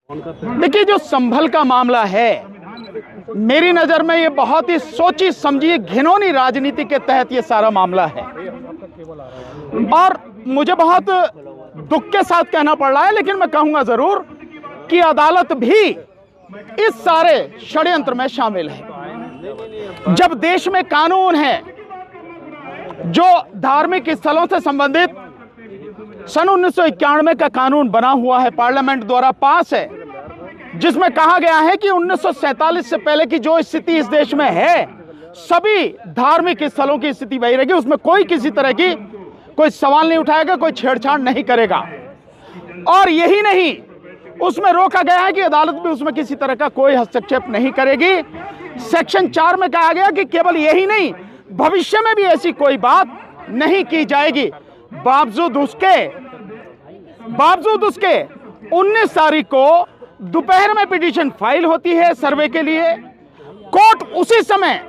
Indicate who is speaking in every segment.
Speaker 1: देखिए, जो संभल का मामला है, मेरी नजर में ये बहुत ही सोची समझी घिनौनी राजनीति के तहत ये सारा मामला है। और मुझे बहुत दुख के साथ कहना पड़ रहा है, लेकिन मैं कहूंगा जरूर कि अदालत भी इस सारे षड्यंत्र में शामिल है। जब देश में कानून है, जो धार्मिक स्थलों से संबंधित सन 1991 का कानून बना हुआ है, पार्लियामेंट द्वारा पास है, जिसमें कहा गया है कि 1947 से पहले की जो स्थिति इस देश में है, सभी धार्मिक स्थलों की स्थिति वही रहेगी, उसमें कोई किसी तरह की कोई सवाल नहीं उठाएगा, कोई छेड़छाड़ नहीं करेगा। और यही नहीं, उसमें रोका गया है कि अदालत भी उसमें किसी तरह का कोई हस्तक्षेप नहीं करेगी। सेक्शन 4 में कहा गया कि केवल यही नहीं, भविष्य में भी ऐसी कोई बात नहीं की जाएगी। बावजूद उसके 19 तारीख को दोपहर में पिटीशन फाइल होती है सर्वे के लिए। कोर्ट उसी समय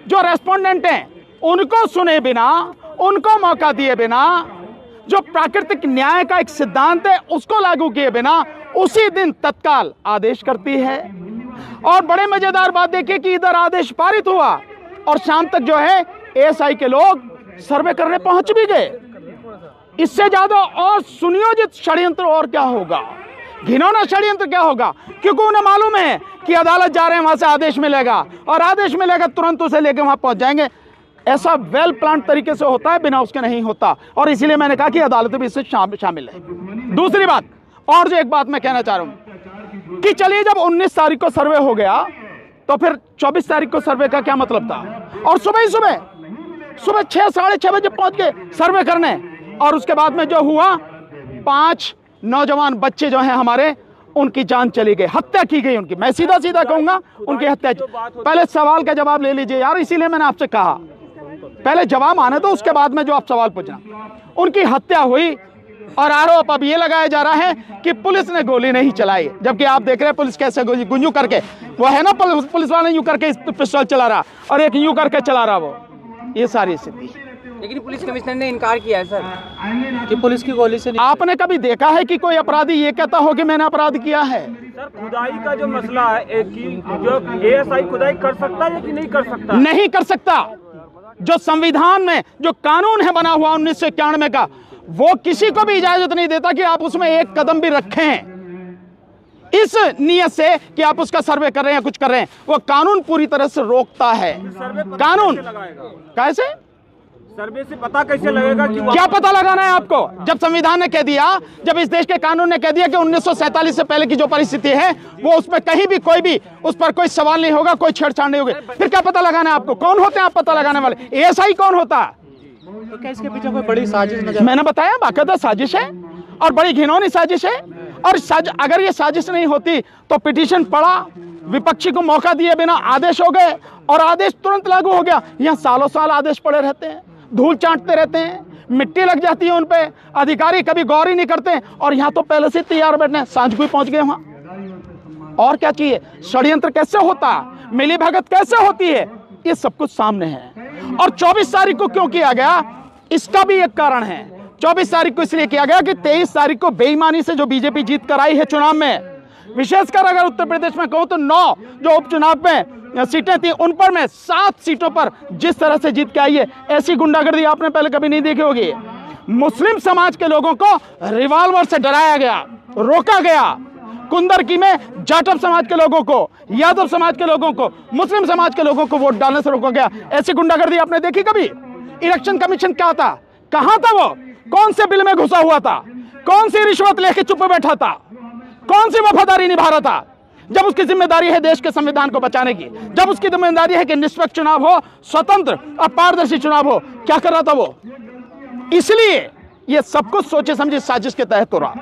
Speaker 1: जो रेस्पोंडेंट हैं उनको सुने बिना, उनको मौका दिए बिना, जो प्राकृतिक न्याय का एक सिद्धांत है उसको लागू किए बिना उसी दिन तत्काल आदेश करती है। और बड़े मजेदार बात देखिए कि इधर आदेश पारित हुआ और शाम तक जो है एएसआई के लोग सर्वे करने पहुंच भी गए। इससे ज्यादा और सुनियोजित षड्यंत्र और क्या होगा, घिनौना षड्यंत्र क्या होगा, क्योंकि उन्हें मालूम है कि अदालत जा रहे हैं, वहां से आदेश मिलेगा और आदेश मिलेगा तुरंत उसे लेकर वहां पहुंच जाएंगे। ऐसा वेल प्लान तरीके से होता है, बिना उसके नहीं होता। और इसीलिए मैंने कहा कि अदालत भी इससे शामिल है। दूसरी बात, और जो एक बात मैं कहना चाह रहा हूं कि चलिए, जब 19 तारीख को सर्वे हो गया तो फिर 24 तारीख को सर्वे का क्या मतलब था? और सुबह 6 साढ़े 6 बजे पहुंच गए सर्वे करने। और उसके बाद में जो हुआ, 5 नौजवान बच्चे जो हैं हमारे, उनकी जान चली गई, हत्या की गई उनकी। मैं सीधा कहूंगा, उनकी हत्या। पहले सवाल का जवाब ले लीजिए यार, इसीलिए मैंने आपसे कहा पहले जवाब आने दो, उसके बाद में जो आप सवाल पूछना। उनकी हत्या हुई और आरोप अब ये लगाया जा रहा है कि पुलिस ने गोली नहीं चलाई, जबकि आप देख रहे हैं पुलिस कैसे गुंजू करके, वो है ना पुलिस वाला यूं करके पिस्टल चला रहा और एक यूं करके चला रहा, वो ये सारी स्थिति।
Speaker 2: लेकिन पुलिस कमिश्नर ने इनकार किया है सर
Speaker 3: कि पुलिस की गोली से
Speaker 1: आपने कभी देखा है कि कोई अपराधी ये कहता हो कि मैंने अपराध किया है?
Speaker 4: सर, खुदाई का जो मसला है कि जो एएसआई खुदाई कर सकता है कि नहीं कर सकता?
Speaker 1: नहीं कर सकता। जो संविधान में जो कानून है बना हुआ 1991 का, वो किसी को भी इजाजत नहीं देता कि आप उसमें एक कदम भी रखें इस नियत से कि आप उसका सर्वे कर रहे हैं या कुछ कर रहे हैं। वो कानून पूरी तरह से रोकता है। कानून कैसे
Speaker 4: सर्वे से पता कैसे लगेगा कि
Speaker 1: क्या पता लगाना है आपको? जब संविधान ने कह दिया, जब इस देश के कानून ने कह दिया कि 1947 से पहले की जो परिस्थिति है वो उसमें कहीं भी कोई भी उस पर कोई सवाल नहीं होगा, कोई छेड़छाड़ नहीं होगी, फिर क्या पता लगाना है आपको? कौन होते हैं आप पता लगाने वाले? एएसआई कौन होता है?
Speaker 3: तो क्या इसके पीछे कोई बड़ी साजिश नजर?
Speaker 1: मैंने बताया, बाकायदा साजिश है और बड़ी घिनौनी साजिश है। और अगर ये साजिश नहीं होती तो पिटीशन पड़ा, विपक्षी को मौका दिए बिना आदेश हो गए और आदेश तुरंत लागू हो गया। यहाँ सालों साल आदेश पड़े रहते हैं, धूल चाटते रहते हैं, मिट्टी लग जाती है उन पे, अधिकारी कभी गौर ही नहीं करते। और यहाँ तो पहले से तैयार बैठने, सांझ को ही पहुंच गए वहां। और क्या चाहिए? षड्यंत्र कैसे होता, मिली भगत कैसे होती है, ये सब कुछ सामने है। और 24 तारीख को क्यों किया गया, इसका भी एक कारण है। 24 तारीख को इसलिए किया गया कि 23 तारीख को बेईमानी से जो बीजेपी जीत कर आई है चुनाव में, विशेषकर अगर उत्तर प्रदेश में कहूं तो 9 जो उपचुनाव में सीटें थी, उन पर में 7 सीटों पर जिस तरह से जीत के आई है, ऐसी गुंडागर्दी आपने पहले कभी नहीं देखी होगी। मुस्लिम समाज के लोगों को रिवॉल्वर से डराया गया, रोका गया। कुंदरकी में जाटव समाज के लोगों को, यादव समाज के लोगों को, मुस्लिम समाज के लोगों को वोट डालने से रोका गया। ऐसी गुंडागर्दी आपने देखी कभी? इलेक्शन कमीशन क्या था, कहां था वो? कौन से बिल में घुसा हुआ था? कौन सी रिश्वत लेके चुप बैठा था? कौन सी वफादारी निभा रहा था? जब उसकी जिम्मेदारी है देश के संविधान को बचाने की, जब उसकी जिम्मेदारी है कि निष्पक्ष चुनाव हो, स्वतंत्र और पारदर्शी चुनाव हो, क्या कर रहा था वो? इसलिए ये सब कुछ सोचे समझे साजिश के तहत हो रहा।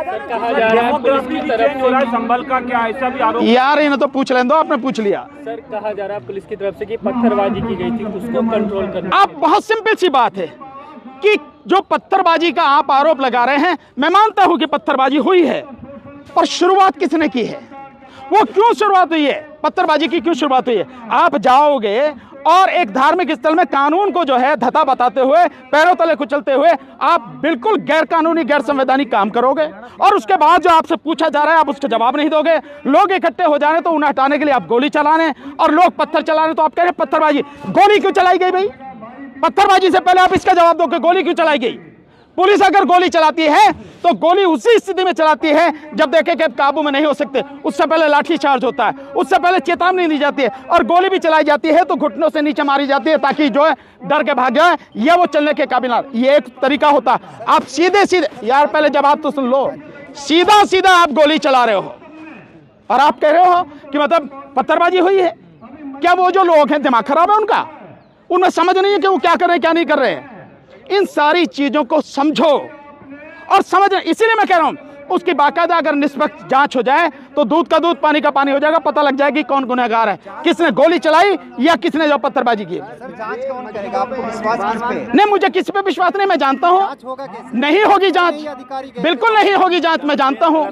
Speaker 3: कहा जा रहा है पुलिस की तरफ से
Speaker 4: संभल का क्या ऐसा भी आरोप?
Speaker 1: यार इन्हें तो पूछ लें दो, आपने पूछ लिया।
Speaker 3: सर, कहा जा रहा है पुलिस की तरफ से कि पत्थरबाजी की गई थी, उसको कंट्रोल करना।
Speaker 1: आप बहुत सिंपल सी बात है कि जो पत्थरबाजी का आप आरोप लगा रहे हैं, मैं मानता हूं कि पत्थरबाजी हुई है, पर शुरुआत किसने की है? वो क्यों शुरुआत हुई है? पत्थरबाजी की क्यों शुरुआत हुई है? आप जाओगे और एक धार्मिक स्थल में कानून को जो है धता बताते हुए, पैरों तले कुचलते हुए आप बिल्कुल गैर कानूनी, गैर संवैधानिक काम करोगे। और उसके बाद जो आपसे पूछा जा रहा है आप उसका जवाब नहीं दोगे। लोग इकट्ठे हो जा रहे हैं तो उन्हें हटाने के लिए आप गोली चला रहे हैं, और लोग पत्थर चला रहे हैं तो आप कह रहे हैं पत्थरबाजी। गोली क्यों चलाई गई भाई? पत्थरबाजी से पहले आप इसका जवाब दो कि गोली क्यों चलाई गई। पुलिस अगर गोली चलाती है तो गोली उसी स्थिति में चलाती है जब देखे कि काबू में नहीं हो सकते, उससे पहले लाठी चार्ज होता है, उससे पहले चेतावनी दी जाती है, और गोली भी चलाई जाती है तो घुटनों से नीचे मारी जाती है ताकि जो है डर के भाग जाए या वो चलने के काबिल ना। ये एक तरीका होता है। आप सीधे सीधे, यार पहले जवाब तो सुन लो, सीधा सीधा आप गोली चला रहे हो और आप कह रहे हो कि मतलब पत्थरबाजी हुई है। क्या वो जो लोग हैं दिमाग खराब है उनका? उनमें समझ नहीं है कि वो क्या कर रहे हैं क्या नहीं कर रहे हैं। इन सारी चीजों को समझो और समझ, इसीलिए मैं कह रहा हूं उसकी बाकायदा अगर निष्पक्ष जांच हो जाए तो दूध का दूध पानी का पानी हो जाएगा, पता लग जाएगी कौन गुनहगार है, किसने गोली चलाई या किसने जो पत्थरबाजी की।
Speaker 5: सर जांच कौन करेगा? आपको विश्वास किस पे?
Speaker 1: नहीं, मुझे किसी पे विश्वास नहीं, मैं जानता हूं नहीं होगी जांच, बिल्कुल नहीं होगी जांच, मैं जानता हूं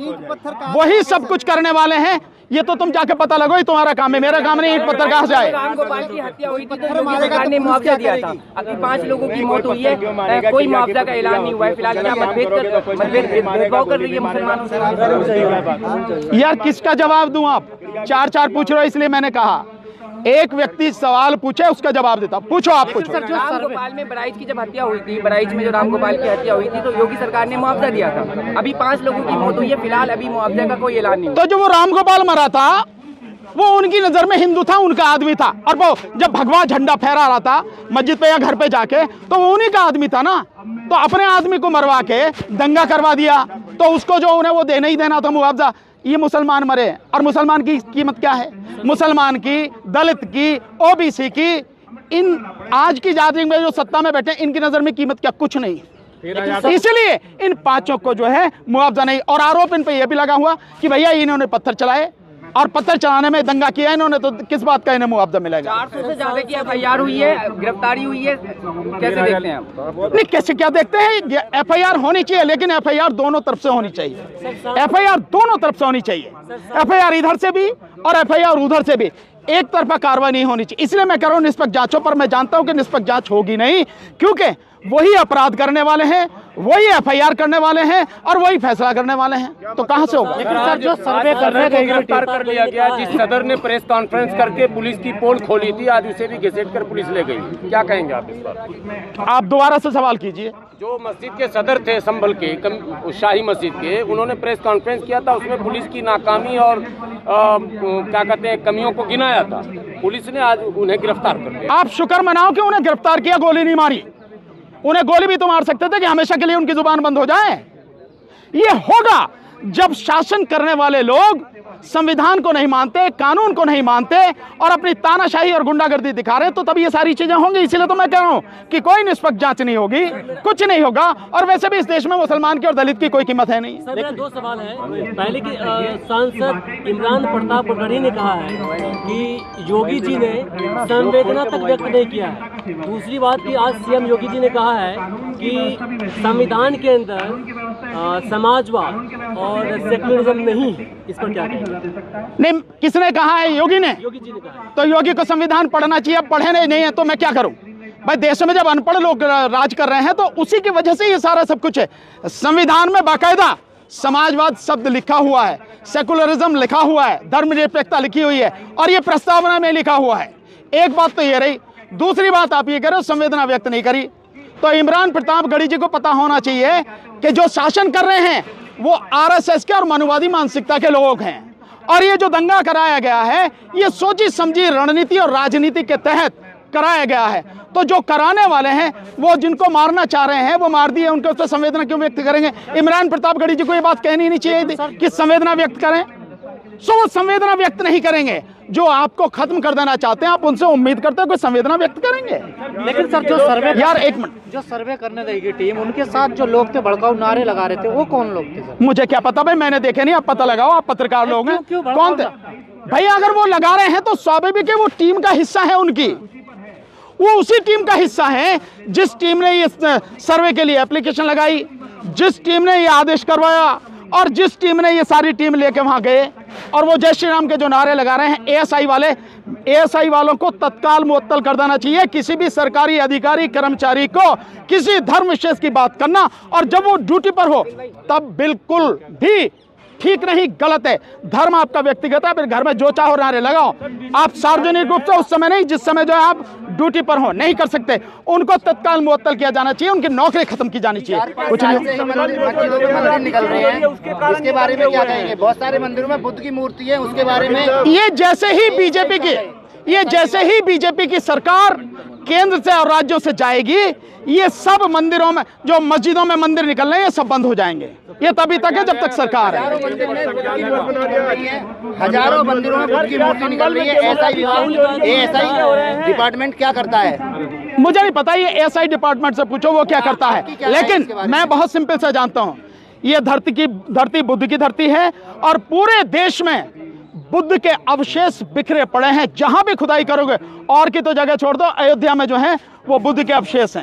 Speaker 1: वही सब कुछ करने वाले हैं। ये तो तुम जाके पता लगो, ये तुम्हारा काम है, मेरा काम नहीं। ईंट पत्थर कहां से आए?
Speaker 2: रामगोपाल की हत्या हुई थी तो योगी सरकार ने मुआवजा दिया था, अभी 5 लोगों की मौत हुई है, कोई मुआवजा का ऐलान नहीं हुआ है। फिलहाल क्या भेदभाव कर रही है मुसलमानों से?
Speaker 1: यार किसका जवाब दूं? आप चार पूछ रहे हो, इसलिए मैंने कहा एक व्यक्ति सवाल पूछे उसका जवाब देता। पूछो, आप पूछो।
Speaker 2: रामगोपाल में बराइच की जब हत्या हुई थी, बराइच में जो रामगोपाल की हत्या हुई थी तो योगी सरकार ने मुआवजा दिया था, अभी 5 लोगों की मौत हुई है, फिलहाल अभी मुआवजा का कोई ऐलान नहीं।
Speaker 1: तो जो वो रामगोपाल मरा था वो उनकी नजर में हिंदू था, उनका आदमी था, और वो जब भगवा झंडा फहरा रहा था मस्जिद पे या घर पे जाके तो वो उन्हीं का आदमी था ना। तो अपने आदमी को मरवा के दंगा करवा दिया तो उसको जो उन्हें वो देना ही देना था मुआवजा। ये मुसलमान मरे, और मुसलमान की कीमत क्या है? मुसलमान की, दलित की, ओबीसी की, इन आज की जाति में जो सत्ता में बैठे इनकी नजर में कीमत क्या? कुछ नहीं। इसलिए इन 5 को जो है मुआवजा नहीं। और आरोप इन पे यह भी लगा हुआ कि भैया इन्होंने पत्थर चलाए और पत्थर चलाने में दंगा किया इन्होंने, तो किस बात का इन्हें मुआवजा मिलेगा?
Speaker 2: 400 से ज्यादा की FIR हुई है, गिरफ्तारी हुई है, कैसे देखते हैं आप?
Speaker 1: नहीं, कैसे क्या देखते हैं? FIR होनी चाहिए, लेकिन FIR दोनों तरफ से होनी चाहिए। FIR दोनों तरफ से होनी चाहिए, FIR इधर से भी और FIR उधर से भी। एक तरफा कार्रवाई नहीं होनी चाहिए। इसलिए मैं कह रहा हूं निष्पक्ष जांचों पर। मैं जानता हूं कि निष्पक्ष जांच होगी नहीं, क्योंकि वही अपराध करने वाले हैं, वही FIR करने वाले हैं और वही फैसला करने वाले हैं, तो कहां से होगा?
Speaker 3: सर जो सर्वे करने गए
Speaker 4: गिरफ्तार कर लिया गया, जिस सदर ने प्रेस कॉन्फ्रेंस करके पुलिस की पोल खोली थी, आज उसे भी घसीट कर पुलिस ले गई। क्या कहेंगे आप इस पर?
Speaker 1: आप दोबारा से सवाल कीजिए।
Speaker 4: जो मस्जिद के सदर थे संभल के, शाही मस्जिद के, उन्होंने प्रेस कॉन्फ्रेंस किया था, उसमें पुलिस की नाकामी और क्या कहते हैं कमियों को गिनाया था। पुलिस ने आज उन्हें गिरफ्तार कर लिया।
Speaker 1: आप शुक्र मनाओ कि उन्हें गिरफ्तार किया, गोली नहीं मारी। उन्हें गोली भी तो मार सकते थे कि हमेशा के लिए उनकी जुबान बंद हो जाए। ये होगा जब शासन करने वाले लोग संविधान को नहीं मानते, कानून को नहीं मानते और अपनी तानाशाही और गुंडागर्दी दिखा रहे हैं, तो तभी ये सारी चीजें होंगी। इसीलिए तो मैं कह रहा हूं कि कोई निष्पक्ष जांच नहीं होगी, कुछ नहीं होगा। और वैसे भी इस देश में मुसलमान की और दलित की कोई कीमत है नहीं।
Speaker 3: सर मेरा 2 सवाल है। पहले की सांसद इमरान प्रताप गढ़ी ने कहा है कि योगी जी ने संवेदना तक व्यक्त नहीं किया है। दूसरी बात की आज CM योगी जी ने कहा है कि संविधान के अंदर समाजवाद और सेक्युलरिज्म नहीं है। इस पर क्या कहेंगे?
Speaker 1: नहीं, किसने कहा है? योगी ने।
Speaker 3: योगी जी ने कहा।
Speaker 1: तो योगी को संविधान पढ़ना चाहिए, पढ़े नहीं है तो मैं क्या करूं भाई? देश में जब अनपढ़ लोग राज कर रहे हैं तो उसी की वजह से ये सारा सब कुछ है। संविधान में बाकायदा समाजवाद शब्द लिखा हुआ है, सेकुलरिज्म लिखा हुआ है, धर्मनिरपेक्षता लिखी हुई है और ये प्रस्तावना में लिखा हुआ है। एक बात तो ये रही। दूसरी बात आप ये कह रहे हो संवेदना व्यक्त नहीं करी, तो इमरान प्रताप गढ़ी जी को पता होना चाहिए कि जो शासन कर रहे हैं वो RSS के और मनुवादी मानसिकता के लोग हैं। और ये जो दंगा कराया गया है ये सोची समझी रणनीति और राजनीति के तहत कराया गया है। तो जो कराने वाले हैं वो जिनको मारना चाह रहे हैं वो मार दिए, उनके उससे संवेदना क्यों व्यक्त करेंगे? इमरान प्रताप गढ़ी जी को ये बात कहनी नहीं चाहिए कि संवेदना व्यक्त करें। वो संवेदना व्यक्त नहीं करेंगे। जो आपको खत्म कर देना चाहते हैं आप उनसे उम्मीद करते हैं कोई संवेदना व्यक्त करेंगे।
Speaker 3: लेकिन सर जो सर्वे,
Speaker 1: यार एक मिनट,
Speaker 3: जो सर्वे करने देगी टीम, उनके साथ जो लोग थे भड़काऊ नारे लगा रहे थे, वो कौन लोग थे सर?
Speaker 1: मुझे क्या पता भाई, मैंने देखे नहीं। आप पता लगाओ, आप पत्रकार लोग हैं। कौन थे भाई? अगर वो लगा रहे हैं तो स्वाभाविक है वो टीम का हिस्सा है उनकी। वो उसी टीम का हिस्सा है जिस टीम ने ये सर्वे के लिए एप्लीकेशन लगाई, जिस टीम ने ये आदेश करवाया, और जिस टीम ने ये सारी टीम लेके वहां गए और वो जय श्री राम के जो नारे लगा रहे हैं, एएसआई वालों को तत्काल मुअत्तल कर देना चाहिए। किसी भी सरकारी अधिकारी कर्मचारी को किसी धर्म विशेष की बात करना और जब वो ड्यूटी पर हो तब बिल्कुल भी ठीक नहीं, गलत है। धर्म आपका व्यक्तिगत है, फिर घर में जो चाहो नारे लगाओ। आप सार्वजनिक रूप से उस समय नहीं, जिस समय जो है आप ड्यूटी पर हो, नहीं कर सकते। उनको तत्काल मुअत्तल किया जाना चाहिए, उनकी नौकरी खत्म की जानी चाहिए। कुछ नहीं
Speaker 5: मंदिर निकल रहे हैं, उसके बारे में क्या कहेंगे? बहुत सारे मंदिरों में बुद्ध की मूर्ति है, उसके बारे में
Speaker 1: ये जैसे ही बीजेपी की सरकार केंद्र से और राज्यों से जाएगी, ये सब मंदिरों में जो मस्जिदों में मंदिर निकल रहे हैं ये सब बंद हो जाएंगे। ये तभी तक है जब तक सरकार है।
Speaker 5: हजारों मंदिरों में बुद्ध की मूर्ति निकल रही है। एएसआई डिपार्टमेंट क्या करता है?
Speaker 1: मुझे नहीं पता, ये एएसआई डिपार्टमेंट से पूछो वो क्या करता है। लेकिन मैं बहुत सिंपल से जानता हूं, ये धरती बुद्ध की धरती है और पूरे देश में बुद्ध के अवशेष बिखरे पड़े हैं। जहां भी खुदाई करोगे, और की तो जगह छोड़ दो, अयोध्या में जो है वो बुद्ध के अवशेष हैं।